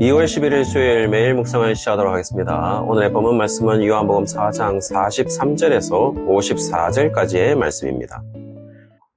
2월 11일 수요일 매일 묵상을 시작하도록 하겠습니다. 오늘의 본문 말씀은 요한복음 4장 43절에서 54절까지의 말씀입니다.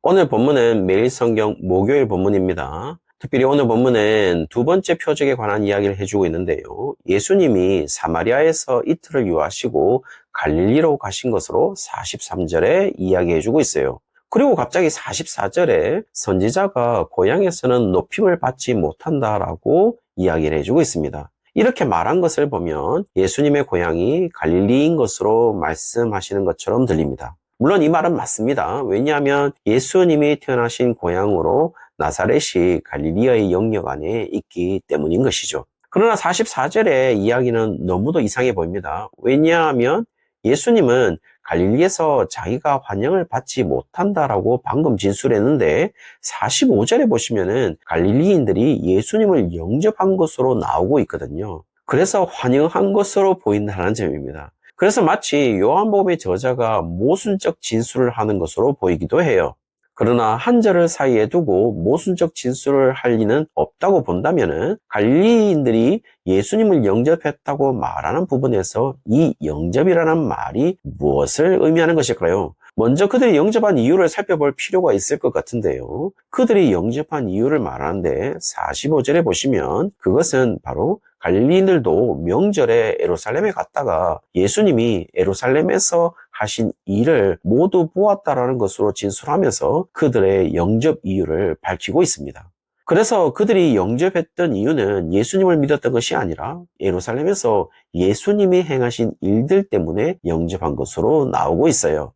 오늘 본문은 매일 성경 목요일 본문입니다. 특별히 오늘 본문은 두 번째 표적에 관한 이야기를 해주고 있는데요. 예수님이 사마리아에서 이틀을 유하시고 갈릴리로 가신 것으로 43절에 이야기해주고 있어요. 그리고 갑자기 44절에 선지자가 고향에서는 높임을 받지 못한다라고 이야기를 해주고 있습니다. 이렇게 말한 것을 보면 예수님의 고향이 갈릴리인 것으로 말씀하시는 것처럼 들립니다. 물론 이 말은 맞습니다. 왜냐하면 예수님이 태어나신 고향으로 나사렛이 갈릴리의 영역 안에 있기 때문인 것이죠. 그러나 44절의 이야기는 너무도 이상해 보입니다. 왜냐하면 예수님은 갈릴리에서 자기가 환영을 받지 못한다라고 방금 진술했는데 45절에 보시면은 갈릴리인들이 예수님을 영접한 것으로 나오고 있거든요. 그래서 환영한 것으로 보인다는 점입니다. 그래서 마치 요한복음의 저자가 모순적 진술을 하는 것으로 보이기도 해요. 그러나 한 절을 사이에 두고 모순적 진술을 할 리는 없다고 본다면은 갈릴리인들이 예수님을 영접했다고 말하는 부분에서 이 영접이라는 말이 무엇을 의미하는 것일까요? 먼저 그들이 영접한 이유를 살펴볼 필요가 있을 것 같은데요. 그들이 영접한 이유를 말하는데 45절에 보시면 그것은 바로 갈릴리인들도 명절에 예루살렘에 갔다가 예수님이 예루살렘에서 하신 일을 모두 보았다라는 것으로 진술하면서 그들의 영접 이유를 밝히고 있습니다. 그래서 그들이 영접했던 이유는 예수님을 믿었던 것이 아니라 예루살렘에서 예수님이 행하신 일들 때문에 영접한 것으로 나오고 있어요.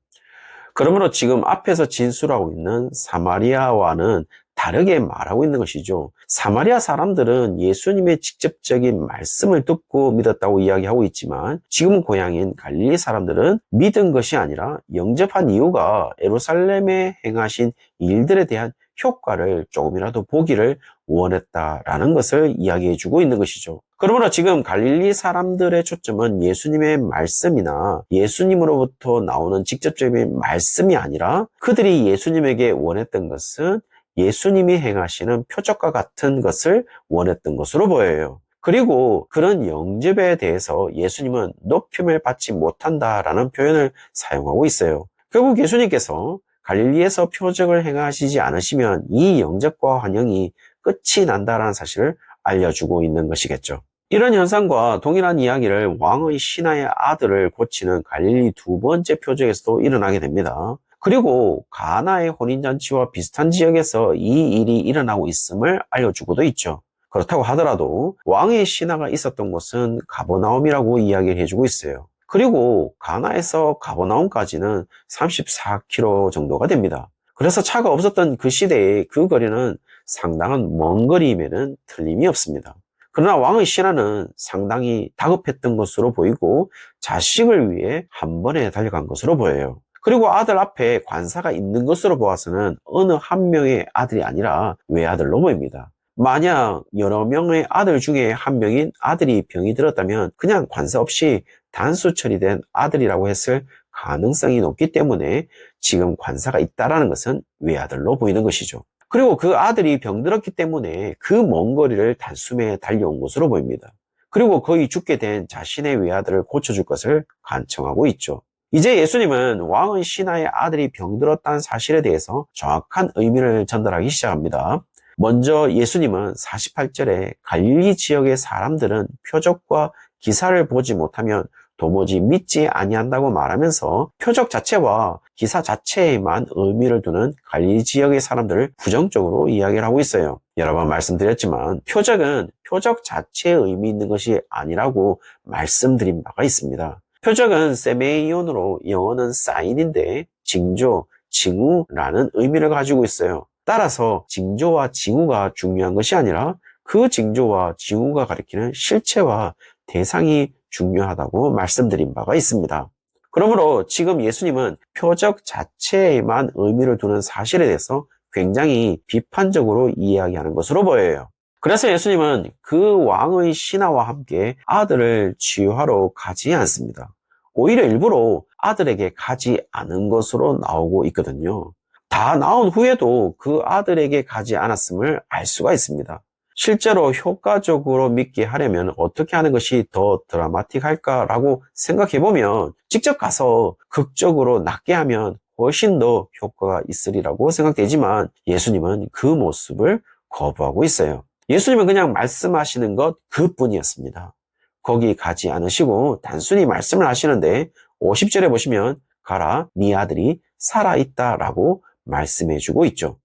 그러므로 지금 앞에서 진술하고 있는 사마리아와는 다르게 말하고 있는 것이죠. 사마리아 사람들은 예수님의 직접적인 말씀을 듣고 믿었다고 이야기하고 있지만 지금 고향인 갈릴리 사람들은 믿은 것이 아니라 영접한 이유가 예루살렘에 행하신 일들에 대한 효과를 조금이라도 보기를 원했다라는 것을 이야기해 주고 있는 것이죠. 그러므로 지금 갈릴리 사람들의 초점은 예수님의 말씀이나 예수님으로부터 나오는 직접적인 말씀이 아니라 그들이 예수님에게 원했던 것은 예수님이 행하시는 표적과 같은 것을 원했던 것으로 보여요. 그리고 그런 영접에 대해서 예수님은 높임을 받지 못한다라는 표현을 사용하고 있어요. 결국 예수님께서 갈릴리에서 표적을 행하시지 않으시면 이 영접과 환영이 끝이 난다라는 사실을 알려주고 있는 것이겠죠. 이런 현상과 동일한 이야기를 왕의 신하의 아들을 고치는 갈릴리 두 번째 표적에서도 일어나게 됩니다. 그리고 가나의 혼인잔치와 비슷한 지역에서 이 일이 일어나고 있음을 알려주고도 있죠. 그렇다고 하더라도 왕의 신하가 있었던 곳은 가버나움이라고 이야기를 해주고 있어요. 그리고 가나에서 가버나움까지는 34km 정도가 됩니다. 그래서 차가 없었던 그 시대에 그 거리는 상당한 먼 거리임에는 틀림이 없습니다. 그러나 왕의 신하는 상당히 다급했던 것으로 보이고 자식을 위해 한 번에 달려간 것으로 보여요. 그리고 아들 앞에 관사가 있는 것으로 보아서는 어느 한 명의 아들이 아니라 외아들로 보입니다. 만약 여러 명의 아들 중에 한 명인 아들이 병이 들었다면 그냥 관사 없이 단수 처리된 아들이라고 했을 가능성이 높기 때문에 지금 관사가 있다는 것은 외아들로 보이는 것이죠. 그리고 그 아들이 병들었기 때문에 그 먼 거리를 단숨에 달려온 것으로 보입니다. 그리고 거의 죽게 된 자신의 외아들을 고쳐줄 것을 간청하고 있죠. 이제 예수님은 왕의 신하의 아들이 병들었다는 사실에 대해서 정확한 의미를 전달하기 시작합니다. 먼저 예수님은 48절에 갈릴리 지역의 사람들은 표적과 기사를 보지 못하면 도무지 믿지 아니한다고 말하면서 표적 자체와 기사 자체에만 의미를 두는 갈릴리 지역의 사람들을 부정적으로 이야기를 하고 있어요. 여러 번 말씀드렸지만 표적은 표적 자체에 의미 있는 것이 아니라고 말씀드린 바가 있습니다. 표적은 세메이온으로 영어는 사인인데 징조, 징후라는 의미를 가지고 있어요. 따라서 징조와 징후가 중요한 것이 아니라 그 징조와 징후가 가리키는 실체와 대상이 중요하다고 말씀드린 바가 있습니다. 그러므로 지금 예수님은 표적 자체에만 의미를 두는 사실에 대해서 굉장히 비판적으로 이야기하는 것으로 보여요. 그래서 예수님은 그 왕의 신하와 함께 아들을 치유하러 가지 않습니다. 오히려 일부러 아들에게 가지 않은 것으로 나오고 있거든요. 다 나온 후에도 그 아들에게 가지 않았음을 알 수가 있습니다. 실제로 효과적으로 믿게 하려면 어떻게 하는 것이 더 드라마틱할까라고 생각해보면 직접 가서 극적으로 낫게 하면 훨씬 더 효과가 있으리라고 생각되지만 예수님은 그 모습을 거부하고 있어요. 예수님은 그냥 말씀하시는 것 그뿐이었습니다. 거기 가지 않으시고 단순히 말씀을 하시는데 50절에 보시면 가라, 네 아들이 살아있다라고 말씀해주고 있죠.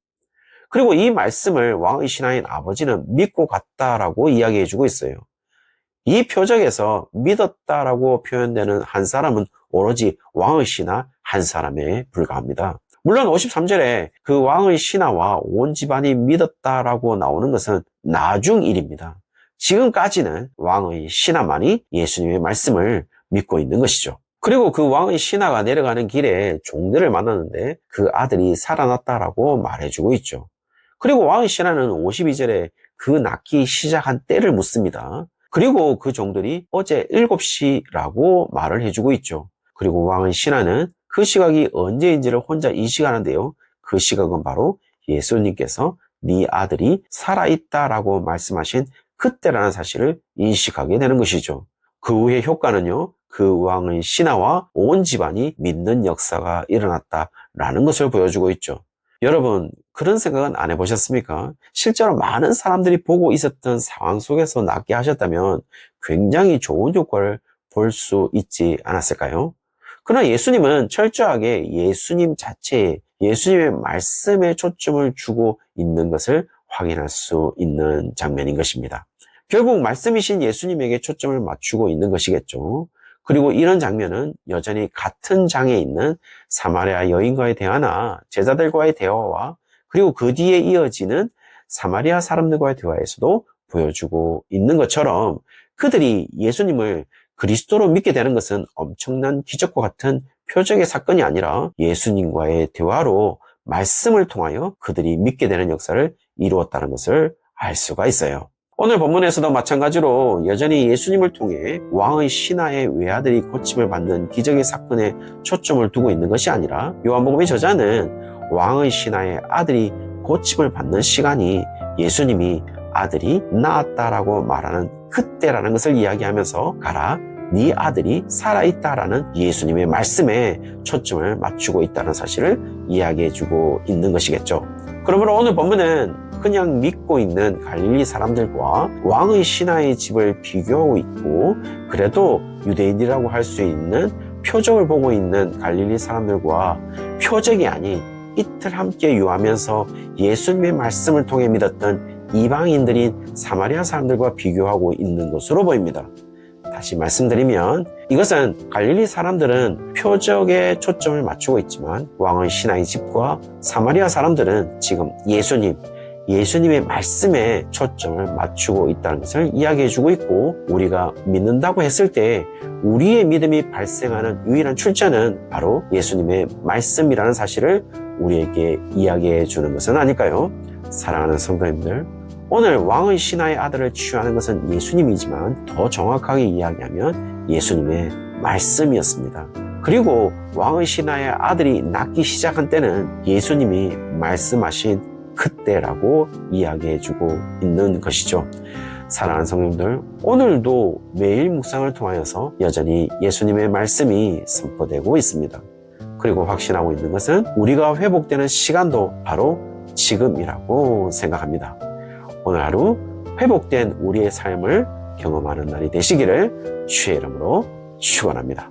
그리고 이 말씀을 왕의 신하인 아버지는 믿고 갔다라고 이야기해주고 있어요. 이 표적에서 믿었다라고 표현되는 한 사람은 오로지 왕의 신하 한 사람에 불과합니다. 물론 53절에 그 왕의 신하와 온 집안이 믿었다라고 나오는 것은 나중 일입니다. 지금까지는 왕의 신하만이 예수님의 말씀을 믿고 있는 것이죠. 그리고 그 왕의 신하가 내려가는 길에 종들을 만났는데 그 아들이 살아났다라고 말해주고 있죠. 그리고 왕의 신하는 52절에 그 낳기 시작한 때를 묻습니다. 그리고 그 종들이 어제 7시라고 말을 해주고 있죠. 그리고 왕의 신하는 그 시각이 언제인지를 혼자 인식하는데요. 그 시각은 바로 예수님께서 네 아들이 살아있다라고 말씀하신 그때라는 사실을 인식하게 되는 것이죠. 그 후의 효과는요. 그 왕의 신하와 온 집안이 믿는 역사가 일어났다라는 것을 보여주고 있죠. 여러분, 그런 생각은 안 해보셨습니까? 실제로 많은 사람들이 보고 있었던 상황 속에서 낫게 하셨다면 굉장히 좋은 효과를 볼 수 있지 않았을까요? 그러나 예수님은 철저하게 예수님 자체에, 예수님의 말씀에 초점을 주고 있는 것을 확인할 수 있는 장면인 것입니다. 결국 말씀이신 예수님에게 초점을 맞추고 있는 것이겠죠. 그리고 이런 장면은 여전히 같은 장에 있는 사마리아 여인과의 대화나 제자들과의 대화와 그리고 그 뒤에 이어지는 사마리아 사람들과의 대화에서도 보여주고 있는 것처럼 그들이 예수님을 그리스도로 믿게 되는 것은 엄청난 기적과 같은 표적의 사건이 아니라 예수님과의 대화로 말씀을 통하여 그들이 믿게 되는 역사를 이루었다는 것을 알 수가 있어요. 오늘 본문에서도 마찬가지로 여전히 예수님을 통해 왕의 신하의 외아들이 고침을 받는 기적의 사건에 초점을 두고 있는 것이 아니라 요한복음의 저자는 왕의 신하의 아들이 고침을 받는 시간이 예수님이 아들이 낳았다라고 말하는 그때라는 것을 이야기하면서 가라, 네 아들이 살아있다라는 예수님의 말씀에 초점을 맞추고 있다는 사실을 이야기해주고 있는 것이겠죠. 그러므로 오늘 본문은 그냥 믿고 있는 갈릴리 사람들과 왕의 신하의 집을 비교하고 있고 그래도 유대인이라고 할 수 있는 표적을 보고 있는 갈릴리 사람들과 표적이 아닌 이틀 함께 유하면서 예수님의 말씀을 통해 믿었던 이방인들인 사마리아 사람들과 비교하고 있는 것으로 보입니다. 다시 말씀드리면 이것은 갈릴리 사람들은 표적에 초점을 맞추고 있지만 왕의 신하의 집과 사마리아 사람들은 지금 예수님의 말씀에 초점을 맞추고 있다는 것을 이야기해주고 있고 우리가 믿는다고 했을 때 우리의 믿음이 발생하는 유일한 출처는 바로 예수님의 말씀이라는 사실을 우리에게 이야기해주는 것은 아닐까요? 사랑하는 성도님들, 오늘 왕의 신하의 아들을 취하는 것은 예수님이지만 더 정확하게 이야기하면 예수님의 말씀이었습니다. 그리고 왕의 신하의 아들이 낳기 시작한 때는 예수님이 말씀하신 그때라고 이야기해주고 있는 것이죠. 사랑하는 성도님들, 오늘도 매일 묵상을 통하여서 여전히 예수님의 말씀이 선포되고 있습니다. 그리고 확신하고 있는 것은 우리가 회복되는 시간도 바로 지금이라고 생각합니다. 오늘 하루 회복된 우리의 삶을 경험하는 날이 되시기를 주의 이름으로 축원합니다.